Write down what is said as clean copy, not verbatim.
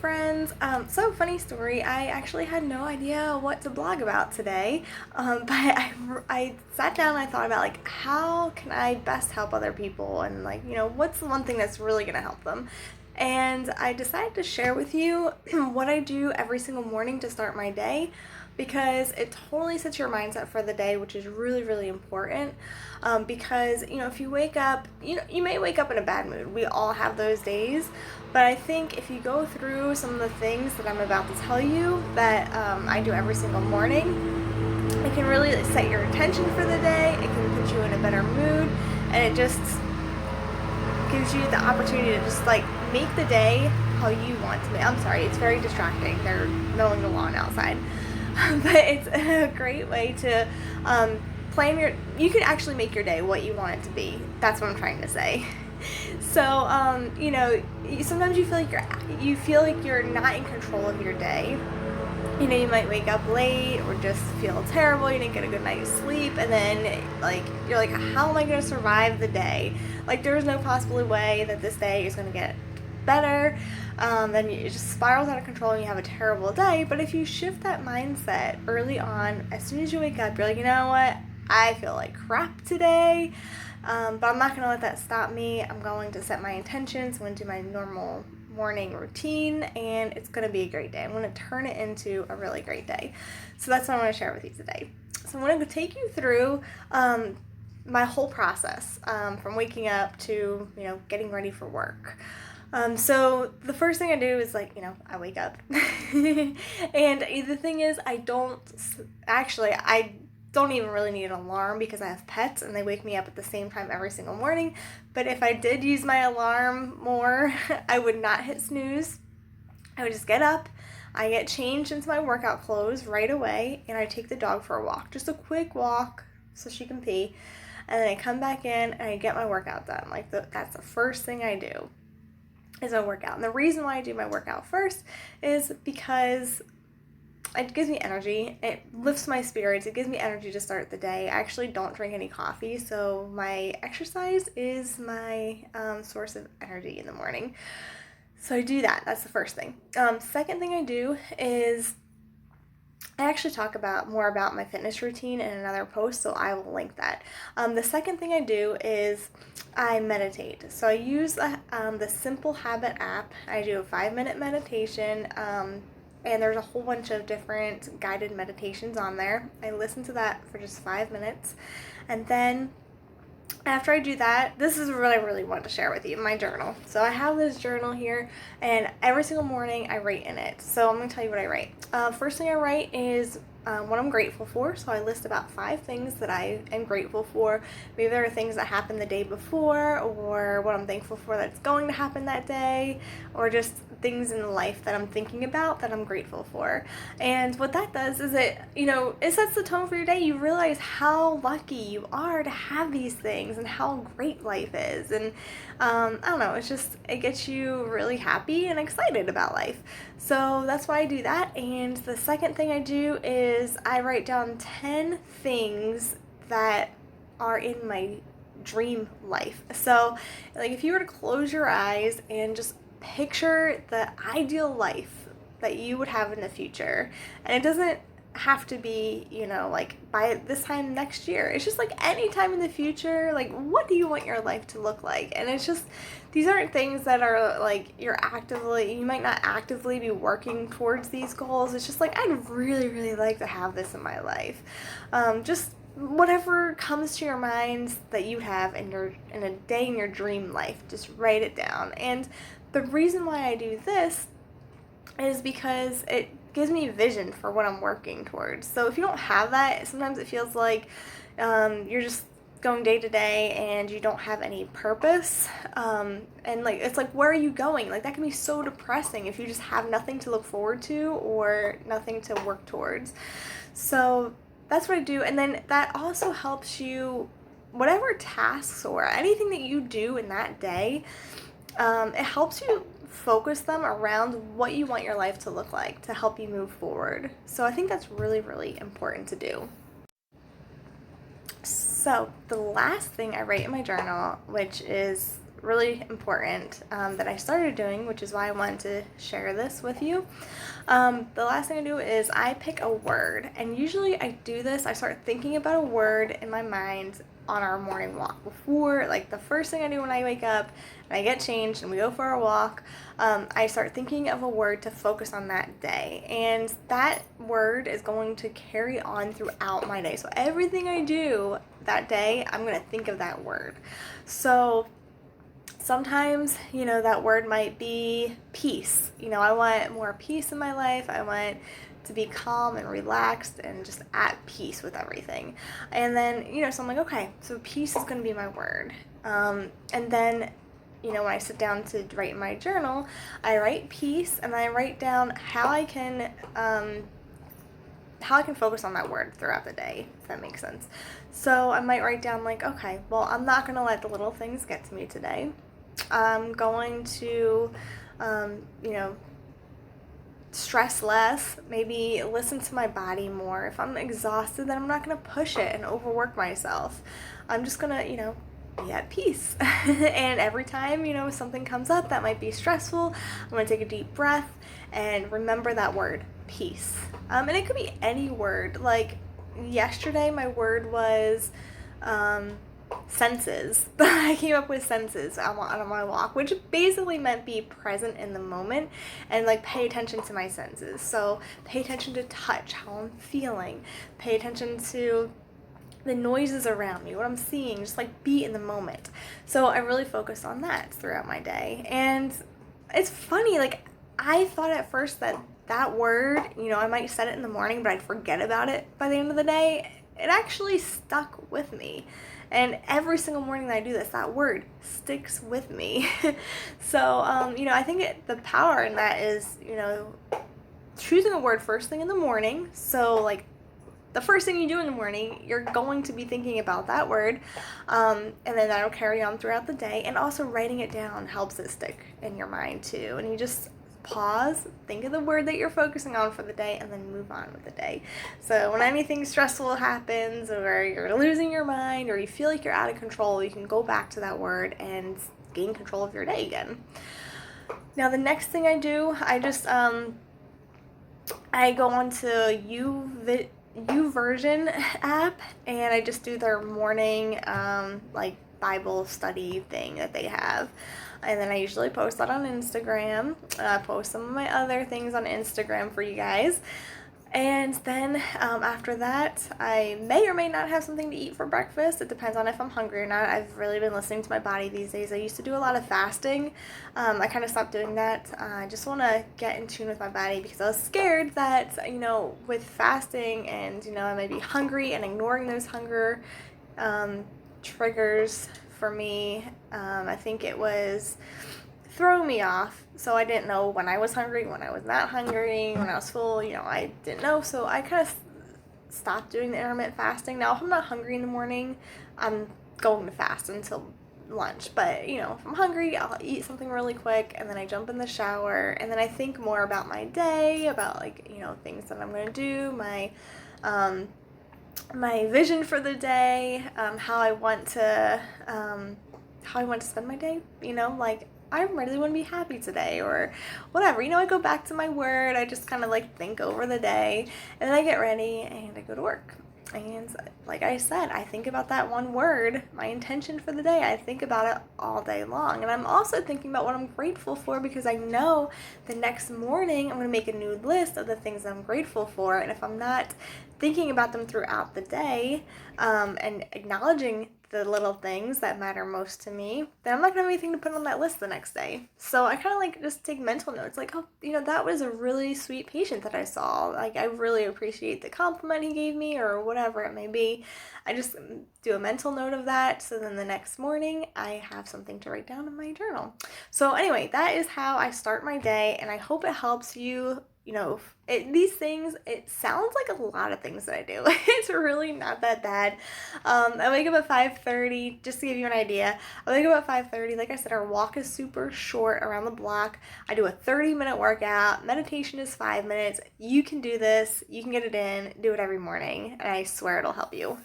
friends. So funny story. I actually had no idea what to blog about today, but I sat down and I thought about like how can I best help other people and like what's the one thing that's really gonna help them. And I decided to share with you what I do every single morning to start my day because it totally sets your mindset for the day, which is really, really important. Because, if you wake up, you may wake up in a bad mood. We all have those days. But I think if you go through some of the things that I'm about to tell you that I do every single morning, it can really set your intention for the day. It can put you in a better mood. And it just gives you the opportunity to just like make the day how you want to make. I'm sorry, it's very distracting. They're mowing the lawn outside. But it's a great way to plan you can actually make your day what you want it to be. That's what I'm trying to say. So, sometimes you feel like you're not in control of your day. You might wake up late or just feel terrible, you didn't get a good night's sleep, and then you're like, how am I going to survive the day? Like, there's no possible way that this day is going to get better. Then it just spirals out of control and you have a terrible day. But if you shift that mindset early on, as soon as you wake up, you're like, you know what? I feel like crap today, but I'm not going to let that stop me. I'm going to set my intentions. I'm going to do my normal morning routine, and it's going to be a great day. I'm going to turn it into a really great day. So that's what I want to share with you today. So I'm going to take you through my whole process from waking up to, getting ready for work. So the first thing I do is I wake up. And the thing is, I don't even really need an alarm because I have pets and they wake me up at the same time every single morning. But if I did use my alarm more, I would not hit snooze. I would just get up, I get changed into my workout clothes right away, and I take the dog for a walk. Just a quick walk so she can pee. And then I come back in and I get my workout done. That's the first thing I do is my workout. And the reason why I do my workout first is because it gives me energy. It lifts my spirits. It gives me energy to start the day. I actually don't drink any coffee, so my exercise is my source of energy in the morning. So I do that. That's the first thing. Second thing I do is I actually talk more about my fitness routine in another post, so I will link that. The second thing I do is I meditate. So I use the Simple Habit app. I do a 5-minute meditation, and there's a whole bunch of different guided meditations on there. I listen to that for just 5 minutes, and then after I do that, this is what I really want to share with you, my journal. So I have this journal here, and every single morning I write in it. So I'm going to tell you what I write. First thing I write is what I'm grateful for. So I list about 5 things that I am grateful for. Maybe there are things that happened the day before, or what I'm thankful for that's going to happen that day, or just things in life that I'm thinking about that I'm grateful for. And what that does is it sets the tone for your day. You realize how lucky you are to have these things and how great life is. And I don't know, it gets you really happy and excited about life. So that's why I do that. And the second thing I do is I write down 10 things that are in my dream life. So if you were to close your eyes and just picture the ideal life that you would have in the future, and it doesn't have to be by this time next year, it's just any time in the future, what do you want your life to look like? And it's just, these aren't things that are you might not actively be working towards these goals. It's just I'd really, really like to have this in my life. Just whatever comes to your mind that you have in a day in your dream life, just write it down. And the reason why I do this is because it gives me vision for what I'm working towards. So if you don't have that, sometimes it feels like you're just going day to day and you don't have any purpose. And it's where are you going? That can be so depressing if you just have nothing to look forward to or nothing to work towards. So that's what I do. And then that also helps you, whatever tasks or anything that you do in that day, it helps you focus them around what you want your life to look like to help you move forward. So I think that's really, really important to do. So the last thing I write in my journal, which is really important that I started doing, which is why I wanted to share this with you. The last thing I do is I pick a word, and usually I do this, I start thinking about a word in my mind on our morning walk. Before, like the first thing I do when I wake up and I get changed and we go for a walk, I start thinking of a word to focus on that day, and that word is going to carry on throughout my day. So everything I do that day, I'm going to think of that word. So sometimes, that word might be peace. I want more peace in my life. I want to be calm and relaxed and just at peace with everything. And then, so I'm like, okay, so peace is going to be my word. And then, when I sit down to write in my journal, I write peace, and I write down how I can focus on that word throughout the day, if that makes sense. So I might write down like, okay, well, I'm not going to let the little things get to me today. I'm going to, stress less, maybe listen to my body more. If I'm exhausted, then I'm not going to push it and overwork myself. I'm just going to, be at peace. And every time, something comes up that might be stressful, I'm going to take a deep breath and remember that word, peace. And it could be any word. Like yesterday, my word was senses. I came up with senses on my walk, which basically meant be present in the moment and like pay attention to my senses. So pay attention to touch, how I'm feeling, pay attention to the noises around me, what I'm seeing, just like be in the moment. So I really focus on that throughout my day. And it's funny, like I thought at first that word, I might set it in the morning, but I'd forget about it by the end of the day. It actually stuck with me. And every single morning that I do this, that word sticks with me. So, I think the power in that is, choosing a word first thing in the morning. So, like, the first thing you do in the morning, you're going to be thinking about that word, and then that'll carry on throughout the day. And also writing it down helps it stick in your mind too. And you just pause, think of the word that you're focusing on for the day, and then move on with the day. So when anything stressful happens, or you're losing your mind, or you feel like you're out of control, you can go back to that word and gain control of your day again. Now the next thing I do, I just I go onto YouVersion app, and I just do their morning like Bible study thing that they have. And then I usually post that on Instagram. I post some of my other things on Instagram for you guys. And then after that, I may or may not have something to eat for breakfast. It depends on if I'm hungry or not. I've really been listening to my body these days. I used to do a lot of fasting. I kind of stopped doing that. I just want to get in tune with my body, because I was scared that, with fasting and, I may be hungry and ignoring those hunger triggers for me. I think it was throwing me off. So I didn't know when I was hungry, when I was not hungry, when I was full, I didn't know. So I kind of stopped doing the intermittent fasting. Now, if I'm not hungry in the morning, I'm going to fast until lunch. But, if I'm hungry, I'll eat something really quick, and then I jump in the shower, and then I think more about my day, about things that I'm going to do, my vision for the day, how I want to spend my day, I really want to be happy today, or whatever. I go back to my word. I just kind of think over the day, and then I get ready and I go to work. And like I said, I think about that one word, my intention for the day. I think about it all day long. And I'm also thinking about what I'm grateful for, because I know the next morning I'm going to make a new list of the things that I'm grateful for. And if I'm not thinking about them throughout the day and acknowledging the little things that matter most to me, then I'm not going to have anything to put on that list the next day. So I kind of just take mental notes, that was a really sweet patient that I saw. I really appreciate the compliment he gave me, or whatever it may be. I just do a mental note of that, so then the next morning I have something to write down in my journal. So anyway, that is how I start my day, and I hope it helps you. These things, it sounds like a lot of things that I do. It's really not that bad. I wake up at 5:30, just to give you an idea. I wake up at 5:30. Like I said, our walk is super short around the block. I do a 30-minute workout. Meditation is 5 minutes. You can do this. You can get it in. Do it every morning, and I swear it'll help you.